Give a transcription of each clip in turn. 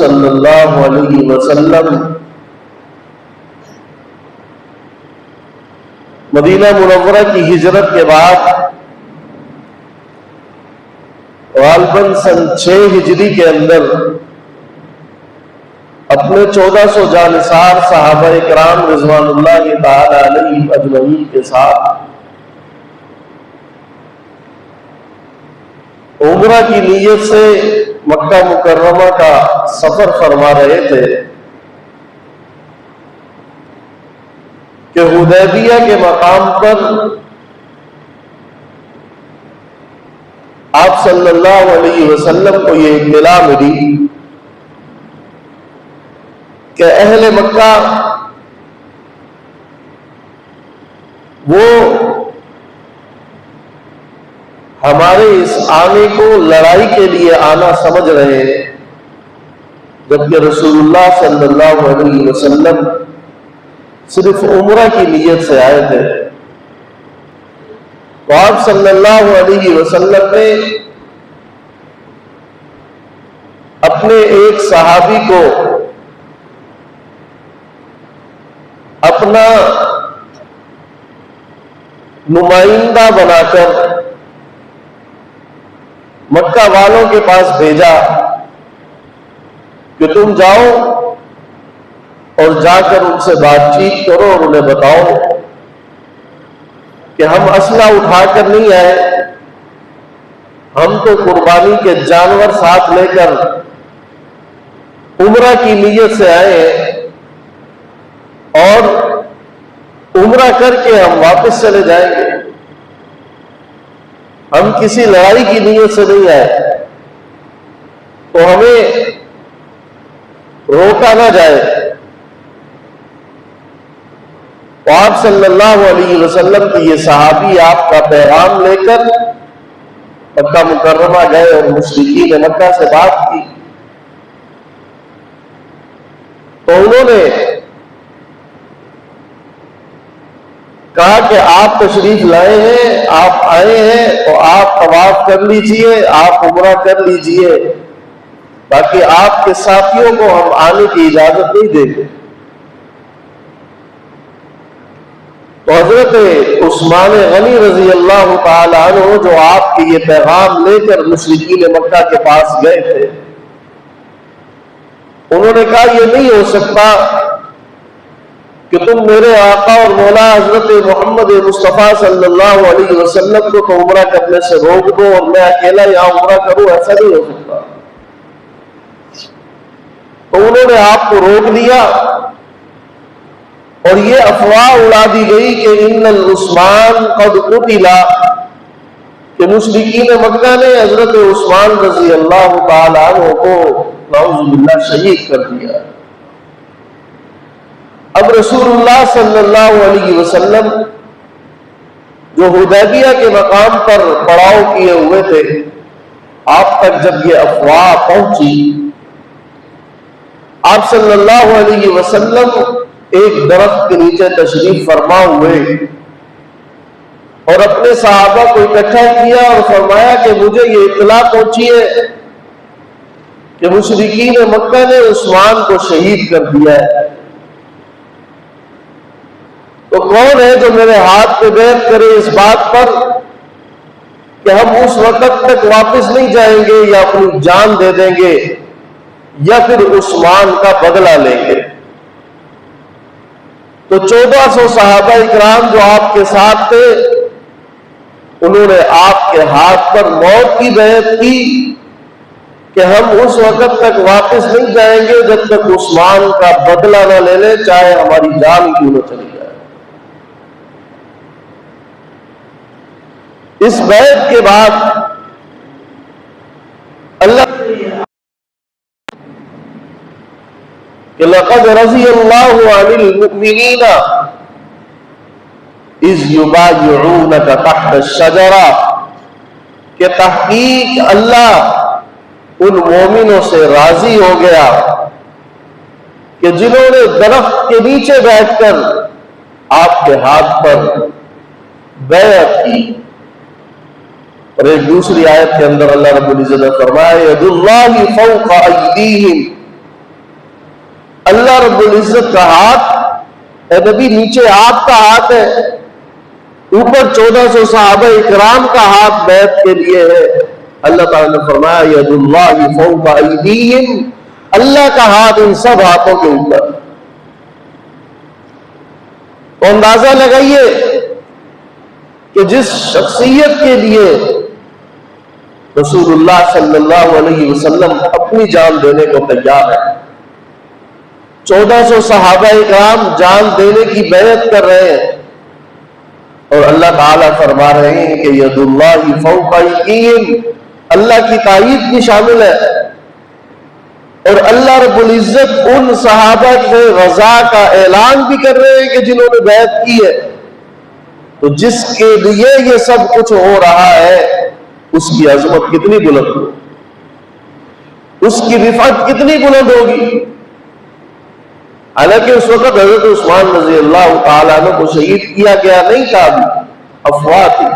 صلی اللہ علیہ وسلم مدینہ منورہ کی ہجرت کے بعد غالباً سن 6 ہجری کے اندر اپنے 1400 جانثار صحابہ کرام رضوان اللہ تعالی علیہم اجمعین کے ساتھ عمرہ کی نیت سے مکہ مکرمہ کا سفر فرما رہے تھے کہ حدیبیہ کے مقام پر آپ صلی اللہ علیہ وسلم کو یہ اطلاع ملی کہ اہل مکہ وہ ہمارے اس آنے کو لڑائی کے لیے آنا سمجھ رہے ہیں، جبکہ رسول اللہ صلی اللہ علیہ وسلم صرف عمرہ کی نیت سے آئے تھے۔ تو آپ صلی اللہ علیہ وسلم نے اپنے ایک صحابی کو اپنا نمائندہ بنا کر مکہ والوں کے پاس بھیجا کہ تم جاؤ اور جا کر ان سے بات چیت کرو اور انہیں بتاؤ کہ ہم اسلحہ اٹھا کر نہیں آئے، ہم تو قربانی کے جانور ساتھ لے کر عمرہ کی نیت سے آئے ہیں اور عمرہ کر کے ہم واپس چلے جائیں گے، ہم کسی لڑائی کی نیت سے نہیں آئے، تو ہمیں روکا نہ جائے۔ تو آپ صلی اللہ علیہ وسلم کی یہ صحابی آپ کا پیغام لے کر مکہ مکرمہ گئے اور مشرکین مکہ سے بات کی۔ تو انہوں نے کہا کہ آپ تشریف لائے ہیں، آپ آئے ہیں تو آپ طواف کر لیجئے، آپ عمرہ کر لیجئے، باقی آپ کے ساتھیوں کو ہم آنے کی اجازت نہیں دیں گے۔ تو حضرت عثمان غنی رضی اللہ تعالی عنہ جو آپ کے یہ پیغام لے کر مشرکین مکہ کے پاس گئے تھے، انہوں نے کہا یہ نہیں ہو سکتا کہ تم میرے آقا اور مولا حضرت محمد مصطفیٰ صلی اللہ علیہ وسلم کو تو عمرہ کرنے سے روک دو اور میں اکیلا یہاں عمرہ کروں، ایسا نہیں ہو سکتا۔ تو انہوں نے آپ کو روک دیا اور یہ افواہ اڑا دی گئی کہ ان العثمان قد قتل، کہ مشرکین مکہ نے حضرت عثمان رضی اللہ تعالی عنہ کو نعوذ باللہ شہید کر دیا۔ اب رسول اللہ صلی اللہ علیہ وسلم جو حدیبیہ کے مقام پر پڑاؤ کیے ہوئے تھے، آپ تک جب یہ افواہ پہنچی، آپ صلی اللہ علیہ وسلم ایک درخت کے نیچے تشریف فرما ہوئے اور اپنے صحابہ کو اکٹھا کیا اور فرمایا کہ مجھے یہ اطلاع پہنچی ہے کہ مشرکین مکہ نے عثمان کو شہید کر دیا ہے، تو کون ہے جو میرے ہاتھ پہ بیعت کرے اس بات پر کہ ہم اس وقت تک واپس نہیں جائیں گے یا اپنی جان دے دیں گے یا پھر عثمان کا بدلہ لیں گے۔ تو 1400 صحابہ اکرام جو آپ کے ساتھ تھے، انہوں نے آپ کے ہاتھ پر موت کی بیعت کی کہ ہم اس وقت تک واپس نہیں جائیں گے جب تک عثمان کا بدلہ نہ لے لیں، چاہے ہماری جان کیوں نہ چلی جائے۔ اس بیعت کے بعد اللہ کہ لقد رضی اللہ عن المؤمنین اذ یبایعونک تحت الشجرہ، کہ تحقیق اللہ ان مومنوں سے راضی ہو گیا کہ جنہوں نے درخت کے نیچے بیٹھ کر آپ کے ہاتھ پر بیعت کی۔ اور ایک دوسری آیت کے اندر اللہ رب العزت نے فرمایا ید اللہ فوق ایدیہم اللہ رب العزت کا ہاتھ، اے نبی نیچے آپ کا ہاتھ ہے، اوپر 1400 صحابہ اکرام کا ہاتھ بیعت کے لیے ہے۔ اللہ تعالیٰ نے فرمایا ید اللہ فوق ایدیہم، اللہ کا ہاتھ ان سب ہاتھوں کے اوپر۔ تو اندازہ لگائیے کہ جس شخصیت کے لیے رسول اللہ صلی اللہ علیہ وسلم اپنی جان دینے کو تیار ہے، 1400 صحابہ اکرام جان دینے کی بیعت کر رہے ہیں، اور اللہ تعالیٰ فرما رہے ہیں کہ ید اللہ فوق ایدیہم، اللہ کی تائید بھی شامل ہے، اور اللہ رب العزت ان صحابہ کے رضا کا اعلان بھی کر رہے ہیں کہ جنہوں نے بیعت کی ہے۔ تو جس کے لیے یہ سب کچھ ہو رہا ہے اس کی عظمت کتنی بلند ہوگی، اس کی رفعت کتنی بلند ہوگی۔ حالانکہ اس وقت حضرت عثمان رضی اللہ تعالیٰ عنہ کو شہید کیا گیا نہیں تھا، ابھی افواہ تھی۔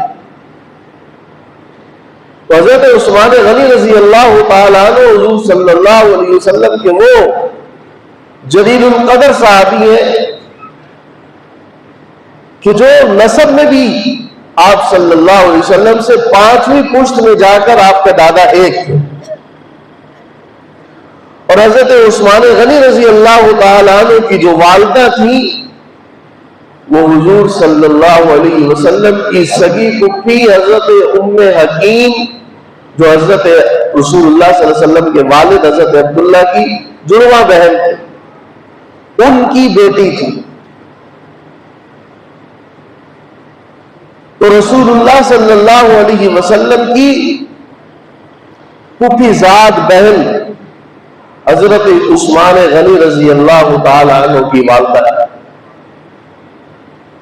تو حضرت عثمان غنی رضی اللہ تعالیٰ عنہ حضور صلی اللہ علیہ وسلم کے وہ جلیل القدر صحابی ہیں کہ جو نسب میں بھی آپ صلی اللہ علیہ وسلم سے 5ویں پشت میں جا کر آپ کے دادا ایک تھے، اور حضرت عثمان غنی رضی اللہ تعالیٰ عنہ کی جو والدہ تھی وہ حضور صلی اللہ علیہ وسلم کی سگی پھپھی حضرت ام حکیم، جو حضرت رسول اللہ صلی اللہ علیہ وسلم کے والد حضرت عبداللہ کی جڑواں بہن تھی، ان کی بیٹی تھی۔ تو رسول اللہ صلی اللہ علیہ وسلم کی پھپھی زاد بہن حضرت عثمان غنی رضی اللہ تعالی عنہ کی والدہ ہے۔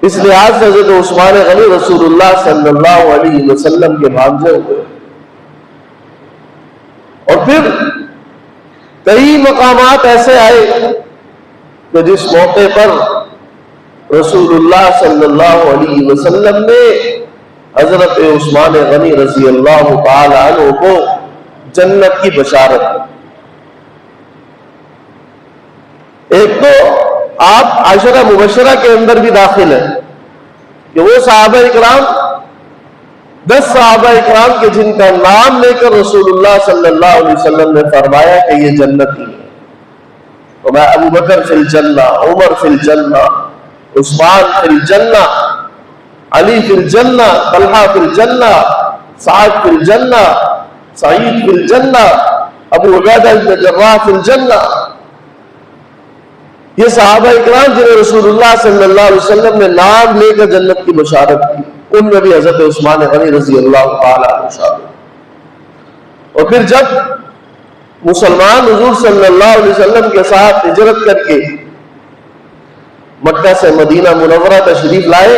اس لحاظ سے حضرت عثمان غنی رسول اللہ صلی اللہ علیہ وسلم کے بھانجے ہوئے، اور پھر کئی مقامات ایسے آئے کہ جس موقع پر رسول اللہ صلی اللہ علیہ وسلم نے حضرت عثمان غنی رضی اللہ تعالی عنہ کو جنت کی بشارت دی۔ ایک تو آپ عشرہ مبشرہ کے اندر بھی داخل ہیں کہ وہ صحابہ اکرام 10 صحابہ اکرام کے جن کا نام لے کر رسول اللہ صلی اللہ علیہ وسلم نے فرمایا کہ یہ جنتی ہے۔ تو میں ابو بکر فی الجنہ، عمر فی الجنہ، عثمان فی الجنہ، علی فی الجنہ، طلحہ فی الجنہ، سعد فی الجنہ، سعید فی الجنہ، ابو عبیدہ بن جراح فی الجنہ۔ یہ صحابہ اکرام جنہیں رسول اللہ صلی اللہ علیہ وسلم نے نام لے کر جنت کی بشارت کی، ان میں بھی حضرت عثمان غنی رضی اللہ تعالیٰ عنہ شامل۔ اور پھر جب مسلمان حضور صلی اللہ علیہ وسلم کے ساتھ ہجرت کر کے مکہ سے مدینہ منورہ تشریف لائے،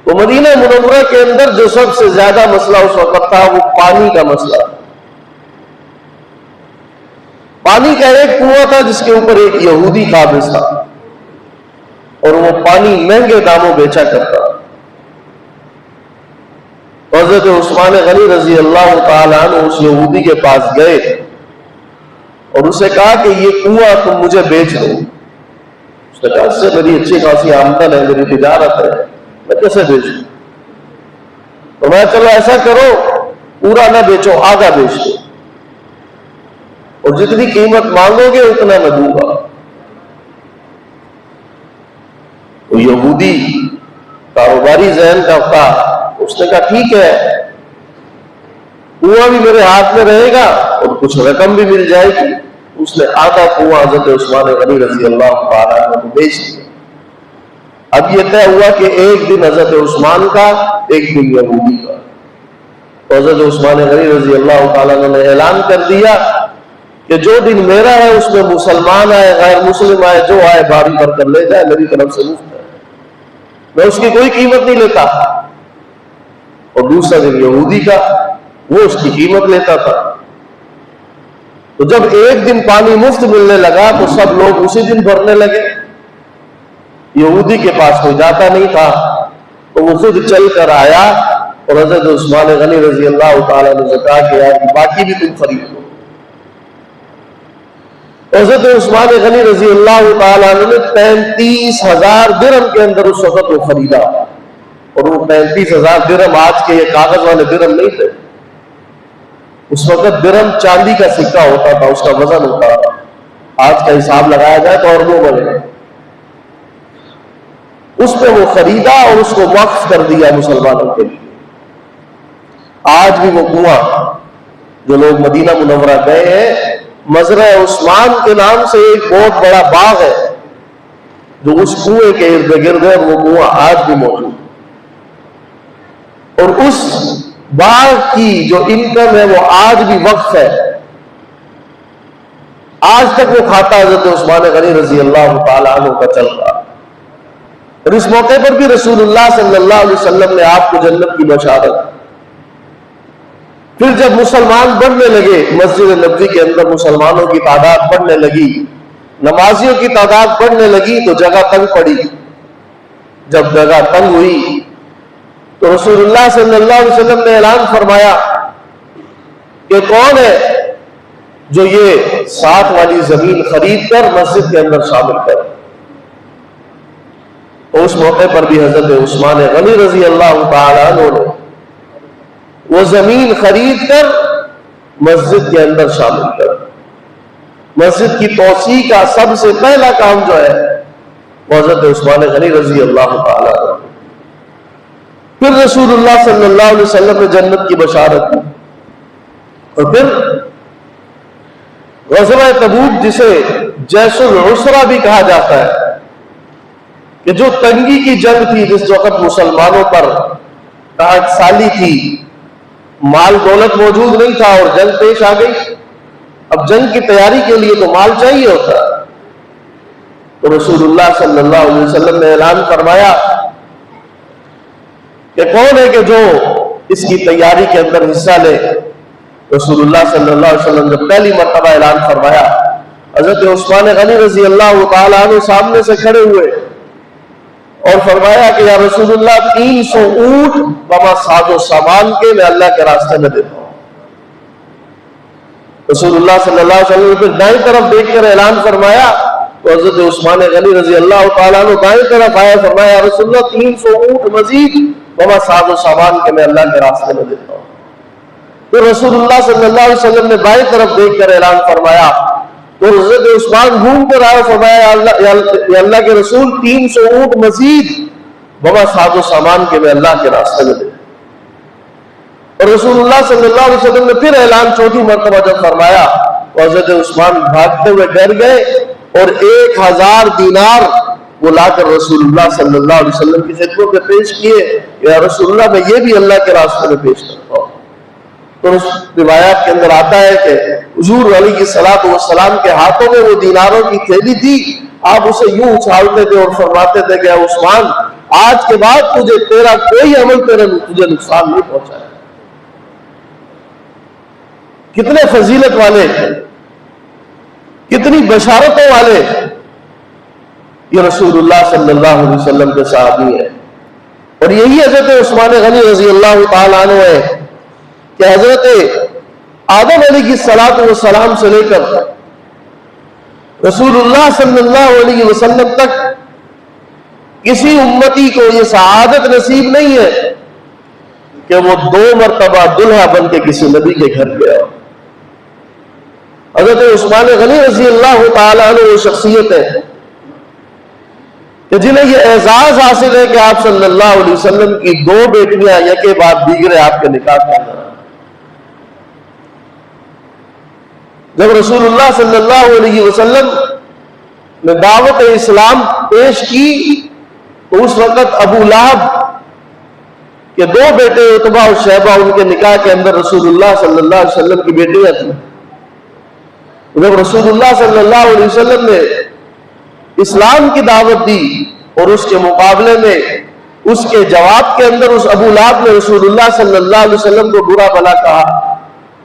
تو مدینہ منورہ کے اندر جو سب سے زیادہ مسئلہ اس وقت تھا وہ پانی کا مسئلہ۔ پانی کا ایک کنواں تھا جس کے اوپر ایک یہودی قابض تھا، اور وہ پانی مہنگے داموں بیچا کرتا۔ حضرت عثمان غنی رضی اللہ تعالیٰ عنہ اس یہودی کے پاس گئے اور اسے کہا کہ یہ کنواں تم مجھے بیچ دو۔ اس نے کہا اس سے میری اچھی خاصی آمدن ہے، میری تجارت ہے، میں کیسے بیچوں؟ تو میں چلو ایسا کرو، پورا نہ بیچو، آدھا بیچ دو، اور جتنی قیمت مانگو گے اتنا میں دوں گا۔ تو یہودی کاروباری ذہن کا تھا، اس نے کہا ٹھیک ہے، کنواں بھی میرے ہاتھ میں رہے گا اور کچھ رقم بھی مل جائے گی۔ اس نے آدھا کنواں حضرت عثمان غنی رضی اللہ تعالیٰ عنہ کو بیچ دیا۔ اب یہ طے ہوا کہ ایک دن حضرت عثمان کا، ایک دن یہودی کا۔ تو حضرت عثمان غنی رضی اللہ تعالیٰ عنہ نے اعلان کر دیا کہ جو دن میرا ہے اس میں مسلمان آئے، غیر مسلم آئے، جو آئے باری بھر کر لے جائے، میری طرف سے مفت ہے، میں اس کی کوئی قیمت نہیں لیتا۔ اور دوسرا دن یہودی کا، وہ اس کی قیمت لیتا تھا۔ تو جب ایک دن پانی مفت ملنے لگا تو سب لوگ اسی دن بھرنے لگے۔ یہودی کے پاس کوئی جاتا نہیں تھا، تو وہ خود چل کر آیا اور حضرت عثمان غنی رضی اللہ تعالیٰ نے کہا کہ یار باقی بھی تم خرید لو۔ حضرت عثمان غنی رضی اللہ تعالیٰ عنہ نے 35,000 درہم کے اندر اس وقت وہ خریدا، اور وہ 35,000 درہم آج کے یہ کاغذ والے درہم نہیں تھے، اس وقت درہم چاندی کا سکہ ہوتا تھا، اس کا وزن ہوتا تھا، آج کا حساب لگایا جائے تو اربوں بنے، اس پہ وہ خریدا اور اس کو وقف کر دیا مسلمانوں کے لیے۔ آج بھی وہ کنواں جو لوگ مدینہ منورہ گئے ہیں، مزرعہ عثمان کے نام سے ایک بہت بڑا باغ ہے جو اس کنویں کے ارد گرد ہے، وہ کنواں آج بھی موجود، اور اس باغ کی جو انکم ہے وہ آج بھی وقف ہے، آج تک وہ کھاتا حضرت عثمان غنی رضی اللہ تعالیٰ عنہ کا چل رہا۔ اور اس موقع پر بھی رسول اللہ صلی اللہ علیہ وسلم نے آپ کو جنت کی بشارت۔ پھر جب مسلمان بڑھنے لگے، مسجد نبوی کے اندر مسلمانوں کی تعداد بڑھنے لگی، نمازیوں کی تعداد بڑھنے لگی، تو جگہ تنگ پڑی۔ جب جگہ تنگ ہوئی تو رسول اللہ صلی اللہ علیہ وسلم نے اعلان فرمایا کہ کون ہے جو یہ ساتھ والی زمین خرید کر مسجد کے اندر شامل کرے۔ تو اس موقع پر بھی حضرت عثمان غنی رضی اللہ تعالیٰ عنہ نے وہ زمین خرید کر مسجد کے اندر شامل کر۔ مسجد کی توسیع کا سب سے پہلا کام جو ہے وہ حضرت عثمان غنی رضی اللہ تعالیٰ عنہ۔ پھر رسول اللہ صلی اللہ علیہ وسلم نے جنت کی بشارت کی، اور پھر غزوہ تبوک جسے جیش العسرہ بھی کہا جاتا ہے، کہ جو تنگی کی جنگ تھی، جس وقت مسلمانوں پر قحط سالی تھی، مال دولت موجود نہیں تھا اور جنگ پیش آ گئی۔ اب جنگ کی تیاری کے لیے تو مال چاہیے ہوتا، تو رسول اللہ صلی اللہ علیہ وسلم نے اعلان فرمایا کہ کون ہے کہ جو اس کی تیاری کے اندر حصہ لے۔ رسول اللہ صلی اللہ علیہ وسلم جب پہلی مرتبہ اعلان فرمایا، حضرت عثمان غنی رضی اللہ تعالیٰ عنہ سامنے سے کھڑے ہوئے اور فرمایا کہ یا رسول اللہ 300 اونٹ بما ساز و سامان کے میں اللہ کے راستے میں دیتا ہوں۔ رسول اللہ صلی اللہ علیہ وسلم نے پھر دائیں طرف دیکھ کر اعلان فرمایا، تو حضرت عثمان غنی رضی اللہ تعالیٰ عنہ دائیں طرف آیا، فرمایا یا رسول اللہ 300 اونٹ مزید بما ساز و سامان کے میں اللہ کے راستے میں دیتا ہوں۔ تو رسول اللہ صلی اللہ علیہ وسلم نے بائیں طرف دیکھ کر اعلان فرمایا، تو حضرت عثمان گھوم کر آئے، فرمایا یا اللہ کے رسول 300 اونٹ مزید بما ساز و سامان کے میں اللہ کے راستے میں دے۔ اور رسول اللہ صلی اللہ علیہ وسلم نے پھر اعلان چوتھی مرتبہ جب فرمایا، تو حضرت عثمان بھاگتے ہوئے گھر گئے اور 1000 دینار وہ لا کر رسول اللہ صلی اللہ علیہ وسلم کی خدمت میں پیش کیے، یا رسول اللہ میں یہ بھی اللہ کے راستے میں پیش کرتا ہوں۔ تو اس روایات کے اندر آتا ہے کہ حضور علیہ الصلوۃ والسلام کے ہاتھوں میں وہ دیناروں کی تھیلی تھی، آپ اسے یوں اچھالتے تھے اور فرماتے تھے کہ اے عثمان، آج کے بعد تجھے تیرا کوئی عمل تجھے نقصان نہیں پہنچائے۔ کتنے فضیلت والے، کتنی بشارتوں والے یہ رسول اللہ صلی اللہ علیہ وسلم کے صحابی ہیں۔ اور یہی حضرت عثمان غنی رضی اللہ تعالیٰ عنہ ہے کہ حضرت آدم علیہ الصلوۃ والسلام سے لے کر رسول اللہ صلی اللہ علیہ وسلم تک کسی امتی کو یہ سعادت نصیب نہیں ہے کہ وہ 2 مرتبہ دلہا بن کے کسی نبی کے گھر گیا۔ حضرت عثمان غنی رضی اللہ تعالیٰ عنہ وہ شخصیت ہے کہ جنہیں یہ اعزاز حاصل ہے کہ آپ صلی اللہ علیہ وسلم کی 2 بیٹیاں یکے بعد دیگرے آپ کے نکاح کرنا۔ جب رسول اللہ صلی اللہ علیہ وسلم نے دعوت اسلام پیش کی تو اس وقت ابو لہب کے 2 بیٹے عتبہ اور شیبہ ان کے نکاح کے اندر رسول اللہ صلی اللہ علیہ وسلم کی بیٹیاں تھیں۔ جب رسول اللہ صلی اللہ علیہ وسلم نے اسلام کی دعوت دی اور اس کے مقابلے میں اس کے جواب کے اندر اس ابو لہب نے رسول اللہ صلی اللہ علیہ وسلم کو برا بھلا کہا،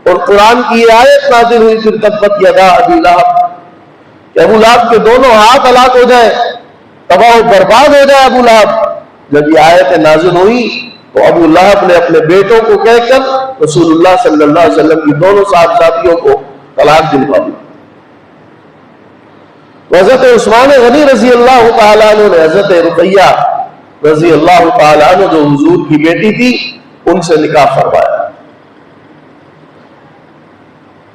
اور قرآن کی یہ آیت نازل ہوئی پھر تبت یدا ابی لہب، کہ ابو لہب کے دونوں ہاتھ ہلاک ہو جائے، تباہ و برباد ہو جائے ابو لہب۔ جب یہ آیت نازل ہوئی تو ابو لہب نے اپنے بیٹوں کو کہہ کر رسول اللہ صلی اللہ علیہ وسلم کی دونوں صاحبزادیوں کو طلاق دلوا دی۔ حضرت عثمان غنی رضی اللہ تعالیٰ عنہ نے حضرت رقیہ رضی اللہ تعالیٰ عنہ جو حضور کی بیٹی تھی ان سے نکاح فرمایا،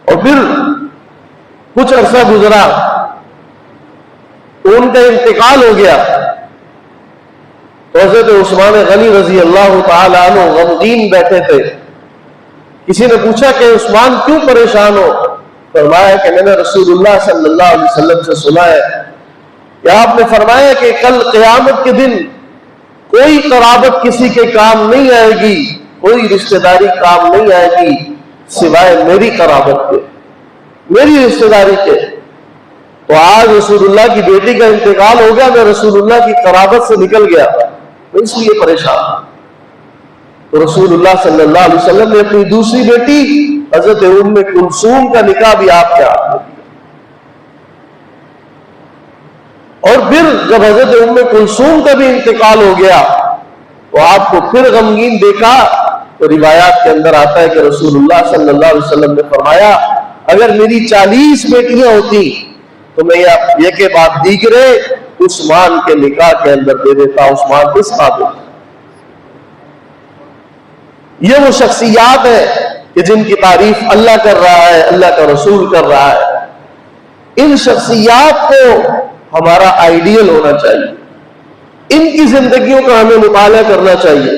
اور پھر کچھ عرصہ گزرا، ان کا انتقال ہو گیا، تو حضرت عثمان غنی رضی اللہ تعالیٰ عنہ غمگین بیٹھے تھے۔ کسی نے پوچھا کہ عثمان کیوں پریشان ہو؟ فرمایا کہ میں نے رسول اللہ صلی اللہ علیہ وسلم سے سنا ہے کہ آپ نے فرمایا کہ کل قیامت کے دن کوئی قرابت کسی کے کام نہیں آئے گی، کوئی رشتہ داری کام نہیں آئے گی سوائے میری قرابت کے، میری رشتہ داری کے۔ تو آج رسول اللہ کی بیٹی کا انتقال ہو گیا، میں رسول اللہ کی قرابت سے نکل گیا، میں اس لیے پریشان ہوں۔ تو رسول اللہ صلی اللہ علیہ وسلم نے اپنی دوسری بیٹی حضرت ام کلثوم کا نکاح بھی آپ کے ہاتھ میں دیا، اور پھر جب حضرت ام کلثوم کا بھی انتقال ہو گیا تو آپ کو پھر غمگین دیکھا۔ تو روایات کے اندر آتا ہے کہ رسول اللہ صلی اللہ علیہ وسلم نے فرمایا اگر میری 40 بیٹیاں ہوتی تو میں یہ کے بعد دیگرے عثمان کے نکاح کے اندر دے دیتا، عثمان اس قابل۔ یہ وہ شخصیات ہیں کہ جن کی تعریف اللہ کر رہا ہے، اللہ کا رسول کر رہا ہے۔ ان شخصیات کو ہمارا آئیڈیل ہونا چاہیے، ان کی زندگیوں کا ہمیں مطالعہ کرنا چاہیے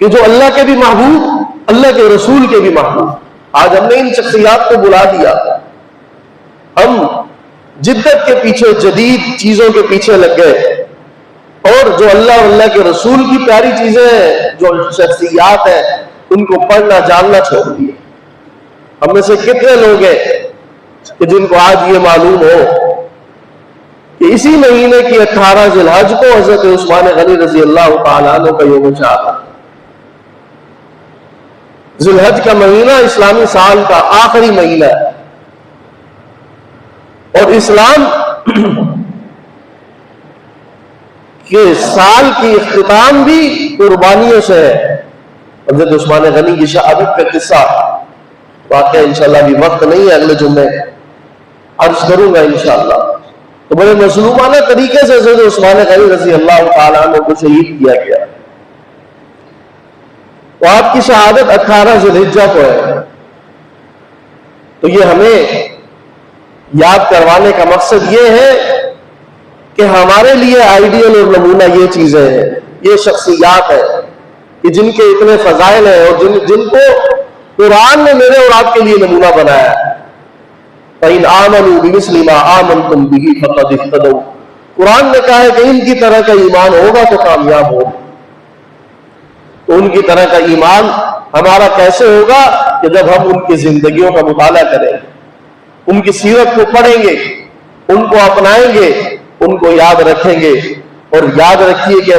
کہ جو اللہ کے بھی محبوب، اللہ کے رسول کے بھی محبوب۔ آج ہم نے ان شخصیات کو بلا دیا، ہم جدت کے پیچھے، جدید چیزوں کے پیچھے لگ گئے، اور جو اللہ اور اللہ کے رسول کی پیاری چیزیں ہیں، جو شخصیات ہیں، ان کو پڑھنا جاننا چھوڑ دیا۔ ہم میں سے کتنے لوگ ہیں کہ جن کو آج یہ معلوم ہو کہ اسی مہینے کی 18 ذی الحج کو حضرت عثمان غنی رضی اللہ تعالیٰ عنہ کا یوم شہادت۔ ذی الحج کا مہینہ اسلامی سال کا آخری مہینہ ہے، اور اسلام کہ سال کی اختتام بھی قربانیوں سے ہے۔ حضرت عثمان غنی کی شہادت کا قصہ واقعہ انشاءاللہ بھی وقت نہیں ہے، اگلے جمعے عرض کروں گا انشاءاللہ۔ تو بڑے مظلومانہ طریقے سے حضرت عثمان غنی رضی اللہ تعالیٰ عنہ کو شہید کیا گیا۔ تو آپ کی شہادت 18 ذی الحجہ کو ہے۔ تو یہ ہمیں یاد کروانے کا مقصد یہ ہے کہ ہمارے لیے آئیڈیل اور نمونہ یہ چیزیں ہیں، یہ شخصیات ہیں کہ جن کے اتنے فضائل ہیں، اور جن کو قرآن نے میرے اور آپ کے لیے نمونہ بنایا ہے۔ فَإِنْ آمَنُوا بِمِثْلِ مَا آمَنْتُمْ بِهِ فَقَدِ اهْتَدَوْا۔ قرآن نے کہا ہے کہ ان کی طرح کا ایمان ہوگا تو کامیاب ہوگا۔ تو ان کی طرح کا ایمان ہمارا کیسے ہوگا کہ جب ہم ان کی زندگیوں کا مطالعہ کریں گے، ان کی سیرت کو پڑھیں گے، ان کو اپنائیں گے، ان کو یاد رکھیں گے، اور یاد رکھیے کہ